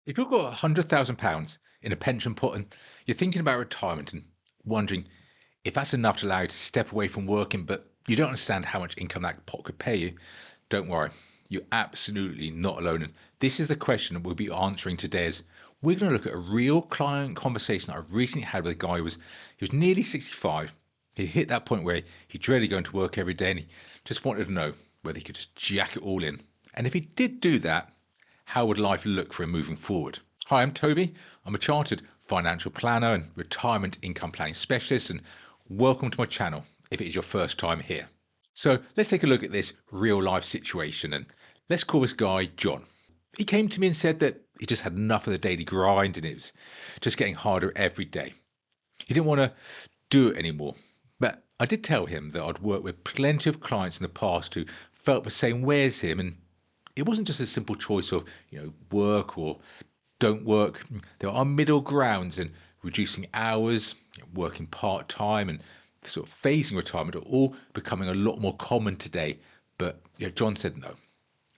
If you've got £100,000 in a pension pot and you're thinking about retirement and wondering if that's enough to allow you to step away from working, but you don't understand how much income that pot could pay you, don't worry. You're absolutely not alone. And this is the question that we'll be answering today. As we're going to look at a real client conversation that I recently had with a guy he was nearly 65. He hit that point where he dreaded going to work every day and he just wanted to know whether he could just jack it all in. And if he did do that, how would life look for him moving forward? Hi, I'm Toby. I'm a chartered financial planner and retirement income planning specialist, and welcome to my channel if it is your first time here. So let's take a look at this real life situation, and let's call this guy John. He came to me and said that he just had enough of the daily grind and it was just getting harder every day. He didn't want to do it anymore. But I did tell him that I'd worked with plenty of clients in the past who felt the same way as him, and it wasn't just a simple choice of, work or don't work. There are middle grounds, and reducing hours, working part-time and sort of phasing retirement are all becoming a lot more common today. But John said no.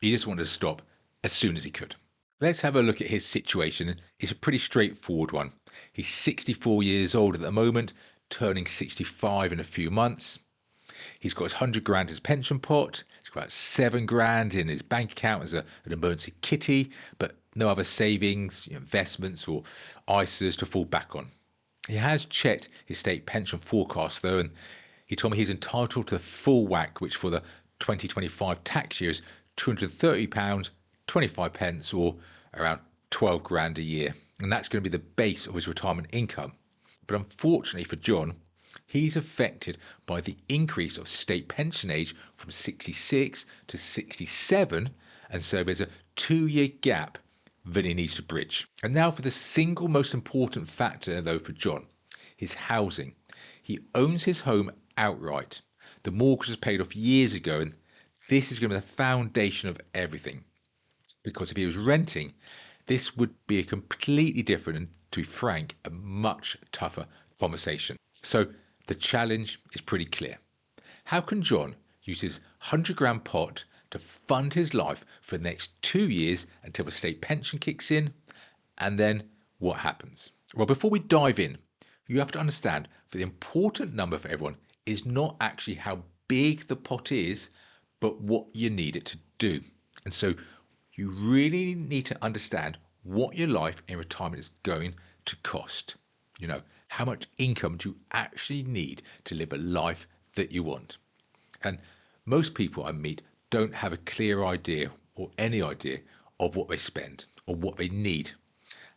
He just wanted to stop as soon as he could. Let's have a look at his situation. It's a pretty straightforward one. He's 64 years old at the moment, turning 65 in a few months. He's got his 100 grand in his pension pot. He's got about 7 grand in his bank account as an emergency kitty, but no other savings, investments or ISAs to fall back on. He has checked his state pension forecast though, and he told me he's entitled to the full whack, which for the 2025 tax year is £230, 25 pence, or around 12 grand a year. And that's going to be the base of his retirement income. But unfortunately for John, he's affected by the increase of state pension age from 66 to 67, and so there's a 2-year gap that he needs to bridge. And now for the single most important factor though for John, his housing. He owns his home outright. The mortgage was paid off years ago, and this is going to be the foundation of everything. Because if he was renting, this would be a completely different and, to be frank, a much tougher conversation. So the challenge is pretty clear. How can John use his 100 grand pot to fund his life for the next 2 years until the state pension kicks in? And then what happens? Well, before we dive in, you have to understand that the important number for everyone is not actually how big the pot is, but what you need it to do. And so you really need to understand what your life in retirement is going to cost. How much income do you actually need to live a life that you want? And most people I meet don't have a clear idea or any idea of what they spend or what they need.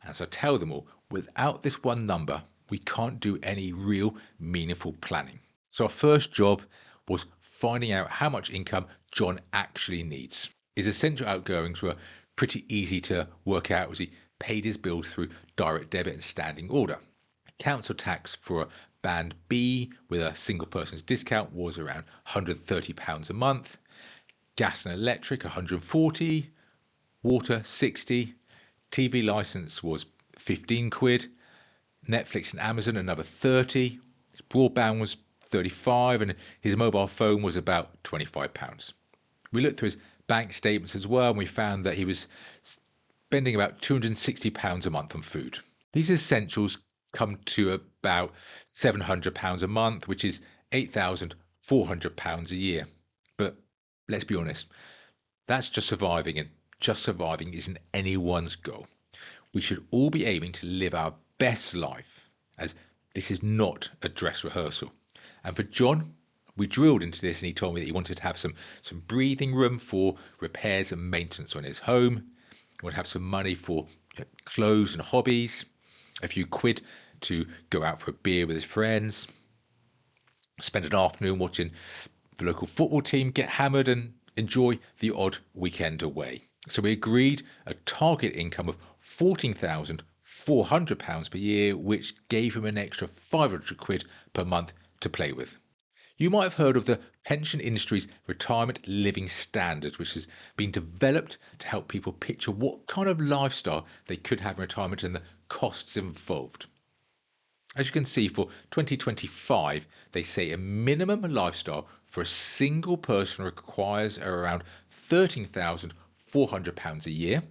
And so I tell them all, without this one number, we can't do any real meaningful planning. So our first job was finding out how much income John actually needs. His essential outgoings were pretty easy to work out as he paid his bills through direct debit and standing order. Council tax for a band B with a single person's discount was around £130 a month. Gas and electric 140, water 60, TV license was 15 quid, Netflix and Amazon another 30, his broadband was 35, and his mobile phone was about £25. We looked through his bank statements as well, and we found that he was spending about £260 a month on food. These essentials come to about £700 a month, which is £8,400 a year. But let's be honest, that's just surviving, and just surviving isn't anyone's goal. We should all be aiming to live our best life, as this is not a dress rehearsal. And for John, we drilled into this, and he told me that he wanted to have some breathing room for repairs and maintenance on his home. He would have some money for clothes and hobbies, a few quid to go out for a beer with his friends, spend an afternoon watching the local football team get hammered, and enjoy the odd weekend away. So we agreed a target income of £14,400 per year, which gave him an extra 500 quid per month to play with. You might have heard of the pension industry's retirement living standard, which has been developed to help people picture what kind of lifestyle they could have in retirement and the costs involved. As you can see, for 2025, they say a minimum lifestyle for a single person requires around £13,400 a year.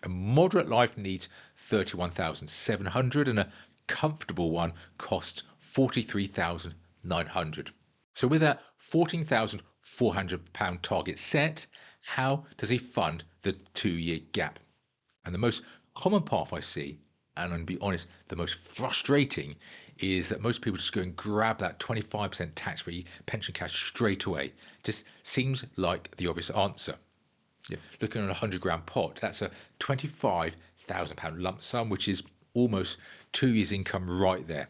A moderate life needs 31,700 and a comfortable one costs 43,900. So with that £14,400 target set, how does he fund the 2-year gap? And the most common path I see, and to be honest, the most frustrating, is that most people just go and grab that 25% tax-free pension cash straight away. Just seems like the obvious answer. Yeah, looking at a £100,000 pot, that's a £25,000 lump sum, which is almost 2 years' income right there.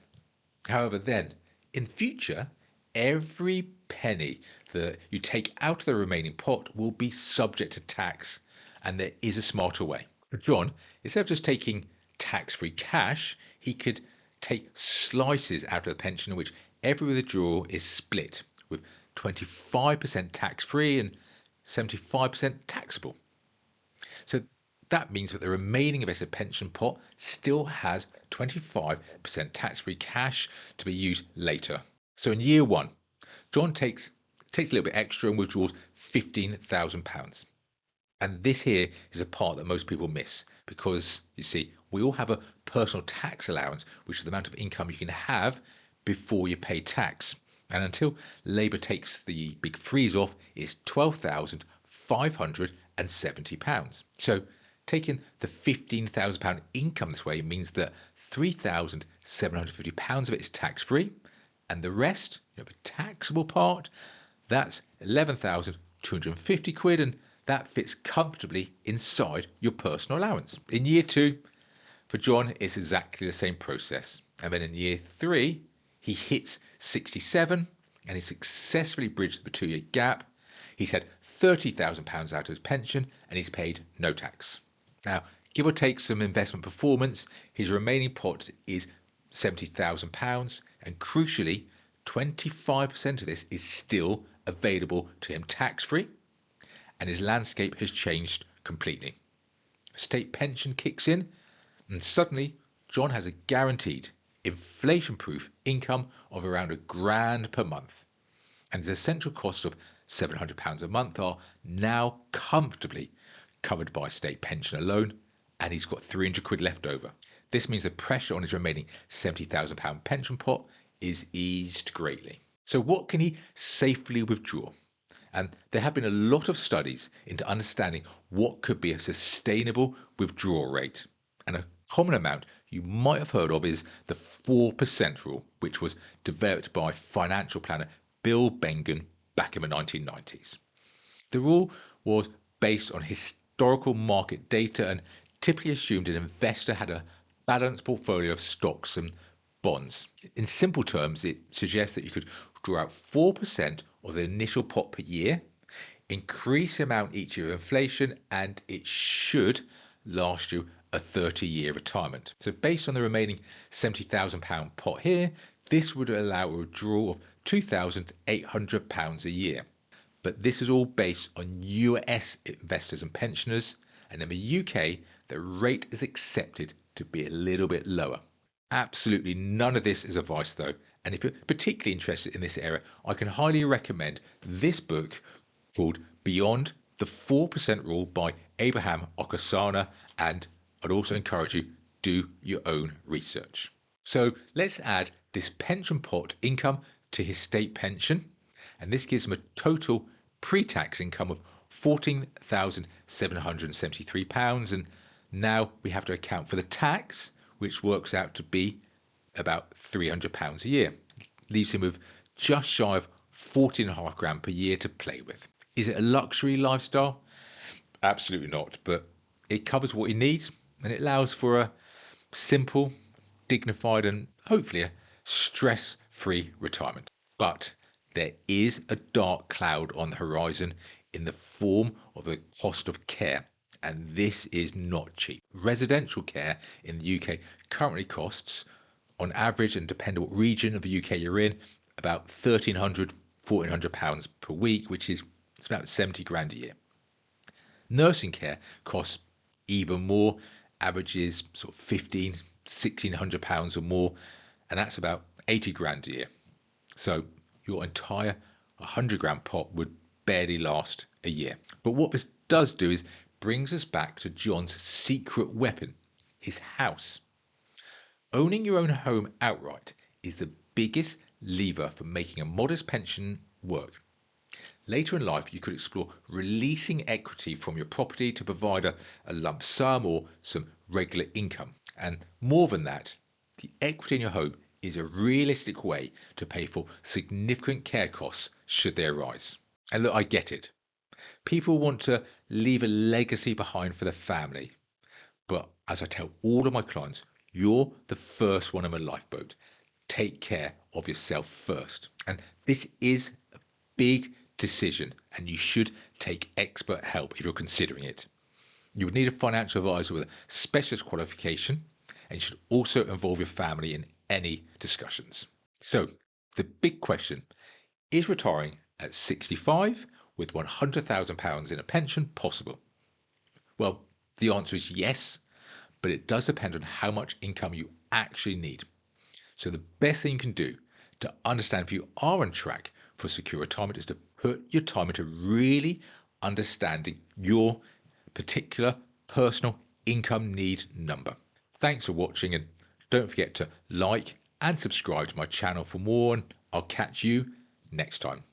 However, then in future, every penny that you take out of the remaining pot will be subject to tax, and there is a smarter way. For John, instead of just taking tax-free cash, he could take slices out of the pension in which every withdrawal is split, with 25% tax-free and 75% taxable. So that means that the remaining invested pension pot still has 25% tax-free cash to be used later. So in year 1, John takes a little bit extra and withdraws £15,000. And this here is a part that most people miss because, you see, we all have a personal tax allowance, which is the amount of income you can have before you pay tax. And until Labour takes the big freeze off, it's £12,570. So taking the £15,000 income this way means that £3,750 of it is tax-free, and the rest, the taxable part, that's £11,250, and that fits comfortably inside your personal allowance. In year 2, for John, it's exactly the same process. And then in year 3, he hits 67 and he successfully bridged the 2-year gap. He's had £30,000 out of his pension and he's paid no tax. Now, give or take some investment performance, his remaining pot is £70,000, and crucially, 25% of this is still available to him tax-free, and his landscape has changed completely. State pension kicks in, and suddenly John has a guaranteed inflation-proof income of around £1,000 per month, and his essential costs of £700 a month are now comfortably covered by state pension alone, and he's got £300 left over. This means the pressure on his remaining £70,000 pension pot is eased greatly. So what can he safely withdraw? And there have been a lot of studies into understanding what could be a sustainable withdrawal rate. And a common amount you might have heard of is the 4% rule, which was developed by financial planner Bill Bengen back in the 1990s. The rule was based on historical market data and typically assumed an investor had a balanced portfolio of stocks and bonds. In simple terms, it suggests that you could draw out 4% of the initial pot per year, increase the amount each year of inflation, and it should last you a 30-year retirement. So based on the remaining £70,000 pot here, this would allow a withdrawal of £2,800 a year. But this is all based on US investors and pensioners, and in the UK, the rate is accepted to be a little bit lower. Absolutely none of this is advice though, and if you're particularly interested in this area, I can highly recommend this book called Beyond the 4% Rule by Abraham Okasana, and I'd also encourage you do your own research. So let's add this pension pot income to his state pension, and this gives him a total pre-tax income of £14,773, and now we have to account for the tax, which works out to be about £300 a year. Leaves him with just shy of £14,500 per year to play with. Is it a luxury lifestyle? Absolutely not, but it covers what he needs and it allows for a simple, dignified and hopefully a stress-free retirement. But there is a dark cloud on the horizon in the form of the cost of care. And this is not cheap. Residential care in the UK currently costs, on average, and depending on what region of the UK you're in, about £1,300, £1,400 per week, which is it's about 70 grand a year. Nursing care costs even more, averages sort of £1,500, £1,600 or more, and that's about 80 grand a year. So your entire £100 pot would barely last a year. But what this does do is brings us back to John's secret weapon, his house. Owning your own home outright is the biggest lever for making a modest pension work. Later in life, you could explore releasing equity from your property to provide a lump sum or some regular income. And more than that, the equity in your home is a realistic way to pay for significant care costs should they arise. And look, I get it. People want to leave a legacy behind for their family. But as I tell all of my clients, you're the first one on my lifeboat. Take care of yourself first. And this is a big decision, and you should take expert help if you're considering it. You would need a financial advisor with a specialist qualification, and you should also involve your family in any discussions. So, the big question, is retiring at 65 with £100,000 in a pension possible? Well, the answer is yes, but it does depend on how much income you actually need. So the best thing you can do to understand if you are on track for secure retirement is to put your time into really understanding your particular personal income need number. Thanks for watching, and don't forget to like and subscribe to my channel for more, and I'll catch you next time.